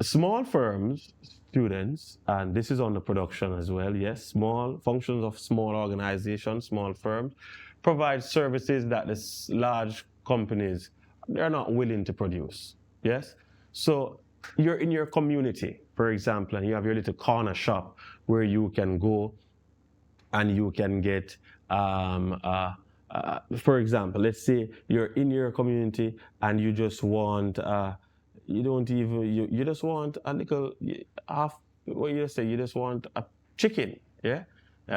Small firms, students, and this is on the production as well, yes, small functions of small organizations, small firms, provide services that the large companies, they're not willing to produce, yes? So you're in your community, for example, and you have your little corner shop where you can go and you can get, for example, let's say you're in your community and you just want, you just want a little you just want a chicken, yeah?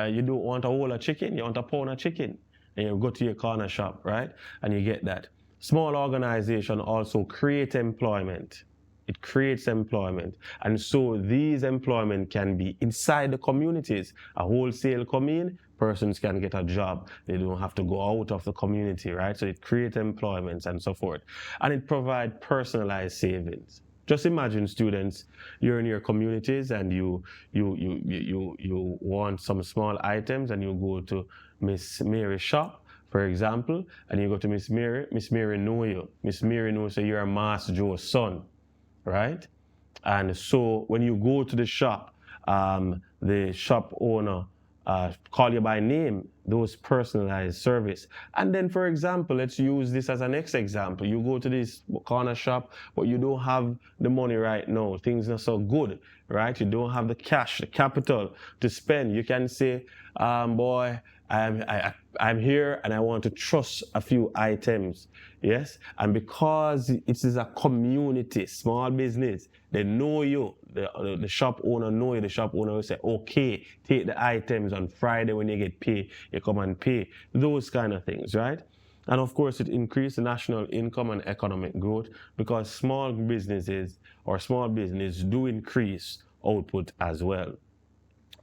You don't want a whole of chicken, you want a pound of chicken. And you go to your corner shop, right? And you get that. Small organization also create employment. It creates employment. And so these employment can be inside the communities. A wholesale come in, persons can get a job. They don't have to go out of the community, right? So it creates employment and so forth. And it provides personalized savings. Just imagine, students, you're in your communities and you want some small items and you go to Miss Mary's shop, for example, and you go to Miss Mary. Miss Mary know you. Miss Mary knows that you're Master Joe's son, right? And so when you go to the shop, the shop owner call you by name, those personalized service. And then, for example, let's use this as an next example. You go to this corner shop, but you don't have the money right now. Things are so good, right? You don't have the cash, the capital to spend. You can say, boy, I'm here and I want to trust a few items. Yes, and because it is a community, small business, they know you. The shop owner know you. The shop owner will say, okay, take the items on Friday when you get paid, you come and pay. Those kind of things, right? And of course, it increases national income and economic growth because small businesses or small business do increase output as well.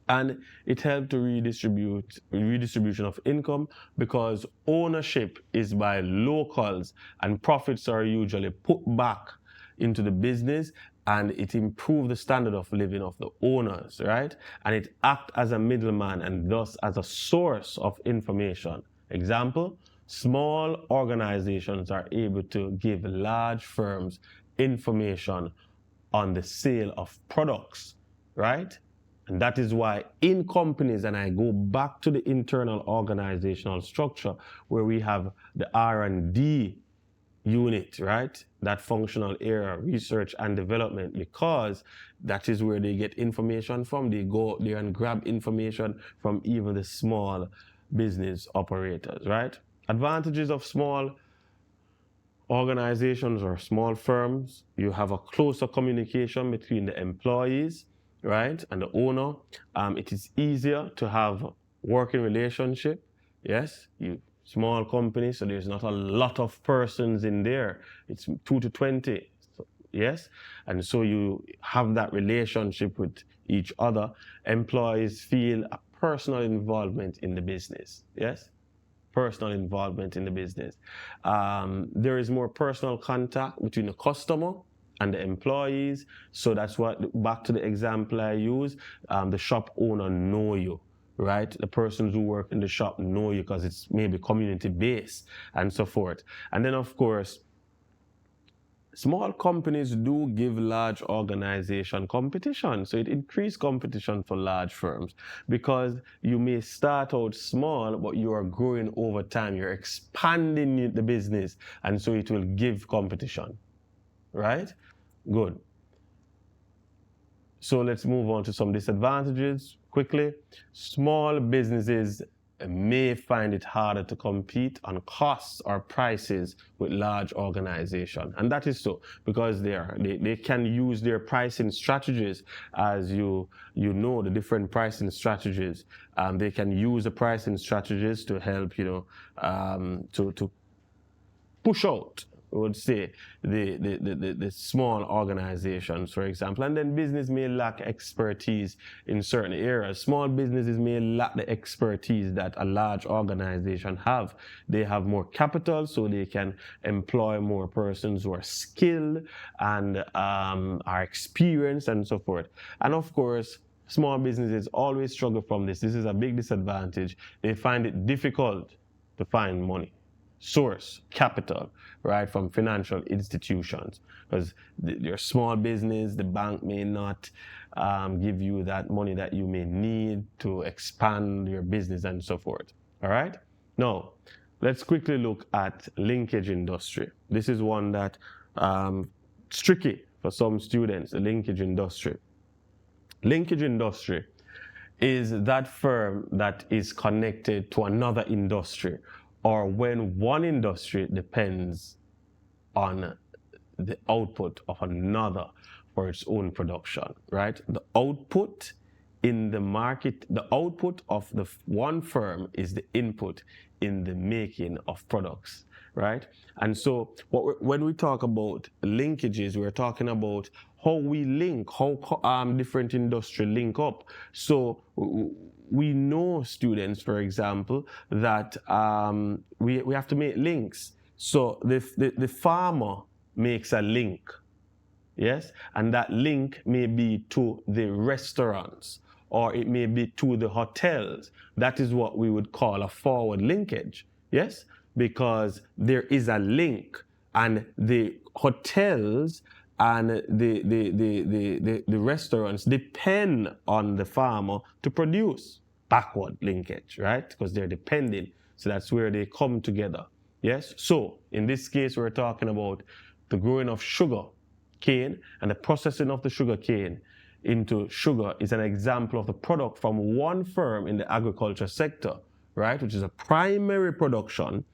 And it helped to redistribution of income because ownership is by locals and profits are usually put back into the business, and it improves the standard of living of the owners, right? And it acts as a middleman and thus as a source of information. Example, small organizations are able to give large firms information on the sale of products, right? And that is why in companies, and I go back to the internal organizational structure where we have the R&D unit, right? That functional area, research and development, because that is where they get information from. They go out there and grab information from even the small business operators, right? Advantages of small organizations or small firms: you have a closer communication between the employees, right, and the owner. It is easier to have working relationship. Yes, small company, so there's not a lot of persons in there. It's 2 to 20. Yes, and so you have that relationship with each other. Employees feel a personal involvement in the business. Yes, personal involvement in the business. There is more personal contact between the customer and the employees. So that's what, back to the example I use, the shop owner know you, right? The persons who work in the shop know you because it's maybe community based and so forth. And then of course, small companies do give large organization competition. So it increases competition for large firms because you may start out small, but you are growing over time. You're expanding the business, and so it will give competition, right? Good. So let's move on to some disadvantages quickly. Small businesses may find it harder to compete on costs or prices with large organizations. And that is so because they can use their pricing strategies, as you know, the different pricing strategies. They can use the pricing strategies to help, to push out, I would say, the small organizations, for example. And then business may lack expertise in certain areas. Small businesses may lack the expertise that a large organization have. They have more capital, so they can employ more persons who are skilled and are experienced and so forth. And of course, small businesses always struggle from this. This is a big disadvantage. They find it difficult to find money. Source capital, right, from financial institutions, because your small business, the bank may not give you that money that you may need to expand your business and so forth. All right, now let's quickly look at linkage industry. This is one that it's tricky for some students. The linkage industry. Linkage industry is that firm that is connected to another industry, or when one industry depends on the output of another for its own production, right? The output in the market, the output of the one firm is the input in the making of products, right? And so when we talk about linkages, we're talking about how we link, how different industry link up. So we know, students, for example, that we have to make links. So the farmer makes a link, yes? And that link may be to the restaurants or it may be to the hotels. That is what we would call a forward linkage, yes? Because there is a link and the hotels and the restaurants depend on the farmer to produce. Backward linkage, right? Because they're depending. So that's where they come together. Yes? So in this case, we're talking about the growing of sugar cane and the processing of the sugar cane into sugar is an example of the product from one firm in the agriculture sector, right? Which is a primary production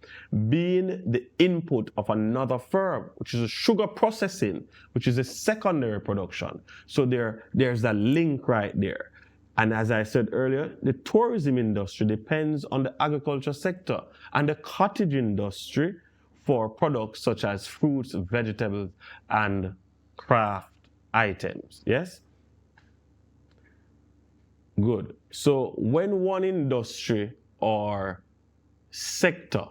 being the input of another firm, which is a sugar processing, which is a secondary production. So there's a link right there. And as I said earlier, the tourism industry depends on the agriculture sector and the cottage industry for products such as fruits, vegetables, and craft items. Yes? Good. So when one industry or sector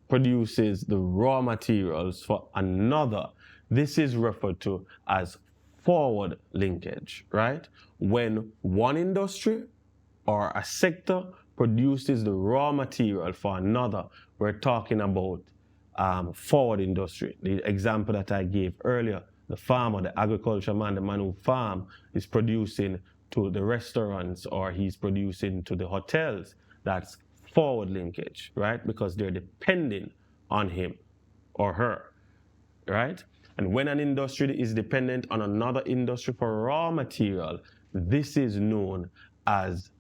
produces the raw materials for another, this is referred to as forward linkage, right? When one industry or a sector produces the raw material for another, we're talking about forward industry. The example that I gave earlier, the farmer, the agriculture man, the man who farm is producing to the restaurants or he's producing to the hotels. That's forward linkage, right? Because they're depending on him or her, right? And when an industry is dependent on another industry for raw material, this is known as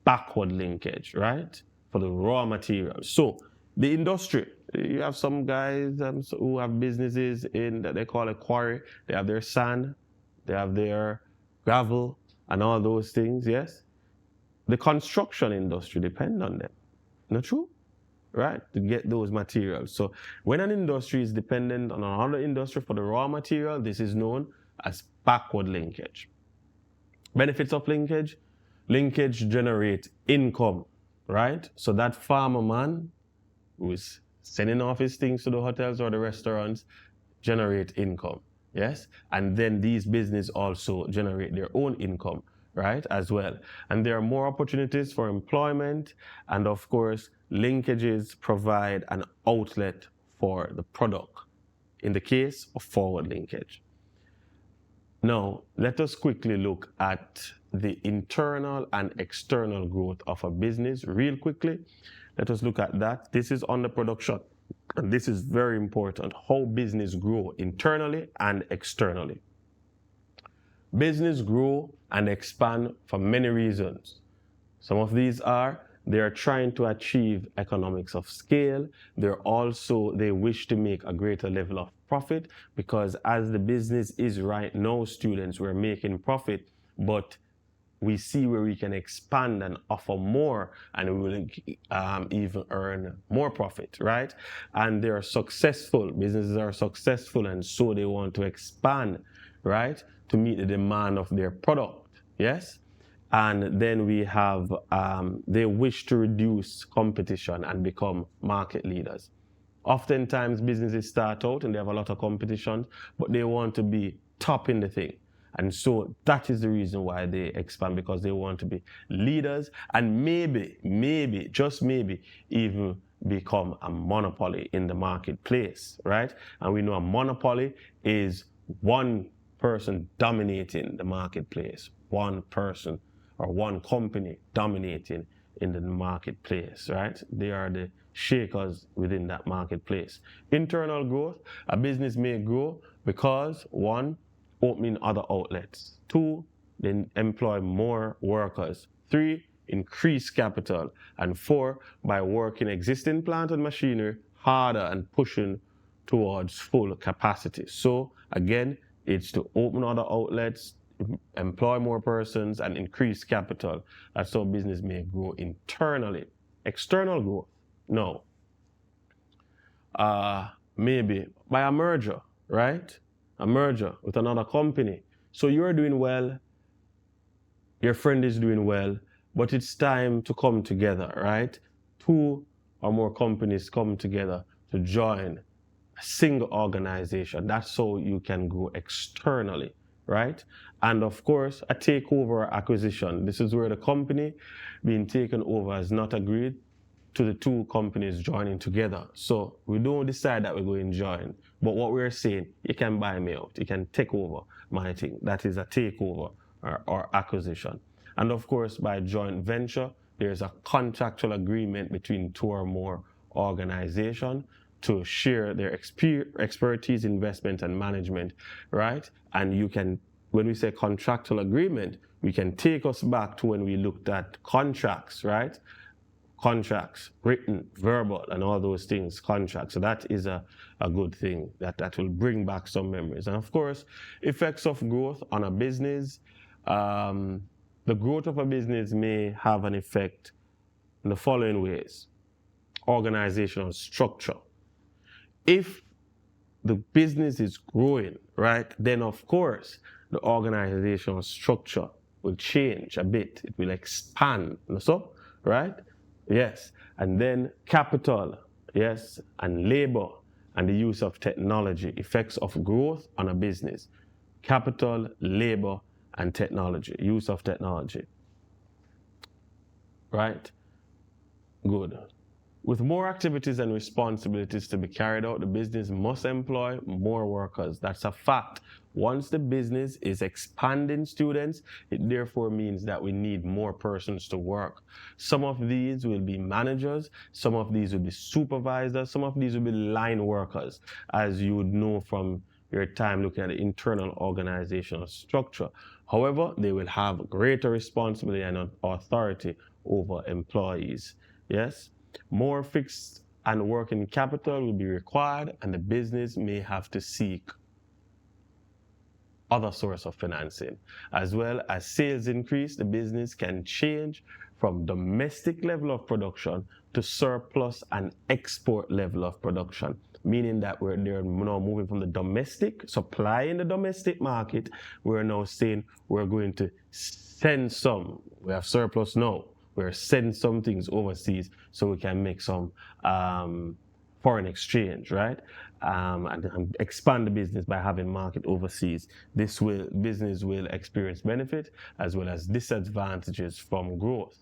backward linkage, right? For the raw material. So the industry, you have some guys who have businesses in that they call a quarry. They have their sand, they have their gravel and all those things, yes? The construction industry depends on them. Not true? Right, to get those materials. So when an industry is dependent on another industry for the raw material, this is known as backward linkage. Benefits of linkage. Linkage generates income, right? So that farmer man who is sending off his things to the hotels or the restaurants generate income, yes? And then these businesses also generate their own income, right, as well. And there are more opportunities for employment, and of course, linkages provide an outlet for the product in the case of forward linkage. Now, let us quickly look at the internal and external growth of a business real quickly. Let us look at that. This is under production, and this is very important, how business grow internally and externally. Business grow and expand for many reasons. Some of these are they are trying to achieve economics of scale. They wish to make a greater level of profit, because as the business is right now, students, we're making profit, but we see where we can expand and offer more, and we will even earn more profit, right? And they are successful, businesses are successful, and so they want to expand, right, to meet the demand of their product, yes? And then we have, they wish to reduce competition and become market leaders. Oftentimes businesses start out and they have a lot of competition, but they want to be top in the thing. And so that is the reason why they expand, because they want to be leaders and maybe, just maybe, even become a monopoly in the marketplace, right? And we know a monopoly is one person dominating the marketplace, one person or one company dominating in the marketplace, right? They are the shakers within that marketplace. Internal growth, a business may grow because, one, opening other outlets. Two, then employ more workers. Three, increase capital. And four, by working existing plant and machinery harder and pushing towards full capacity. So again, it's to open other outlets, employ more persons, and increase capital. That's how business may grow internally. External growth, no. Maybe by a merger, right? A merger with another company. So you're doing well, your friend is doing well, but it's time to come together, right? Two or more companies come together to join a single organization. That's how you can grow externally, right? And of course, a takeover or acquisition. This is where the company being taken over has not agreed to the two companies joining together. So we don't decide that we're going to join. But what we're saying, you can buy me out. You can take over my thing. That is a takeover or acquisition. And of course, by joint venture, there's a contractual agreement between two or more organizations to share their expertise, investment, and management, right? And you can, when we say contractual agreement, we can take us back to when we looked at contracts, right? Contracts, written, verbal, and all those things, contracts. So that is a good thing that will bring back some memories. And of course, effects of growth on a business. The growth of a business may have an effect in the following ways. Organizational structure. If the business is growing, right, then of course the organizational structure will change a bit. It will expand, so, right? Yes. And then capital, yes, and labor and the use of technology, effects of growth on a business. Capital, labor, and technology, use of technology. Right? Good. With more activities and responsibilities to be carried out, the business must employ more workers. That's a fact. Once the business is expanding students, it therefore means that we need more persons to work. Some of these will be managers, some of these will be supervisors, some of these will be line workers, as you would know from your time looking at the internal organizational structure. However, they will have greater responsibility and authority over employees. Yes? More fixed and working capital will be required, and the business may have to seek other source of financing. As well as sales increase, the business can change from domestic level of production to surplus and export level of production, meaning that they're now moving from the domestic, supply in the domestic market. We're now saying we're going to send some. We have surplus now. We're sending some things overseas so we can make some foreign exchange, right? And expand the business by having market overseas. Business will experience benefit as well as disadvantages from growth.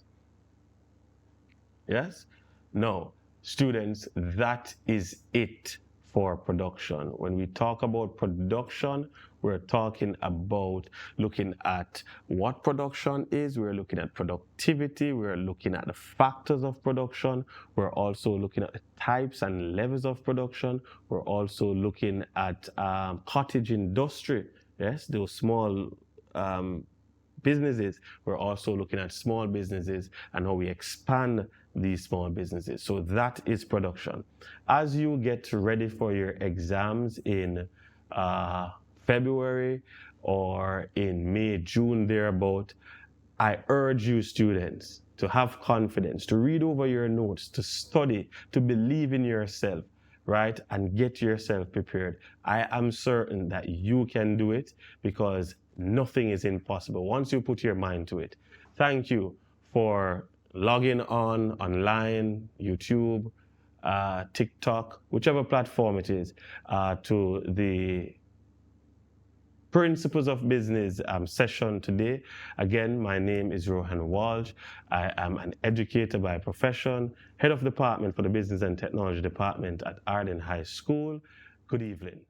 Yes? No, students, that is it for production. When we talk about production, we're talking about looking at what production is. We're looking at productivity. We're looking at the factors of production. We're also looking at the types and levels of production. We're also looking at cottage industry. Yes, those small businesses. We're also looking at small businesses and how we expand these small businesses. So that is production. As you get ready for your exams in February or in May, June, thereabout, I urge you students to have confidence, to read over your notes, to study, to believe in yourself, right? And get yourself prepared. I am certain that you can do it because nothing is impossible once you put your mind to it. Thank you for logging online, YouTube, TikTok, whichever platform it is, to the Principles of Business session today. Again, my name is Rohan Walsh. I am an educator by profession, head of department for the Business and Technology Department at Arden High School. Good evening.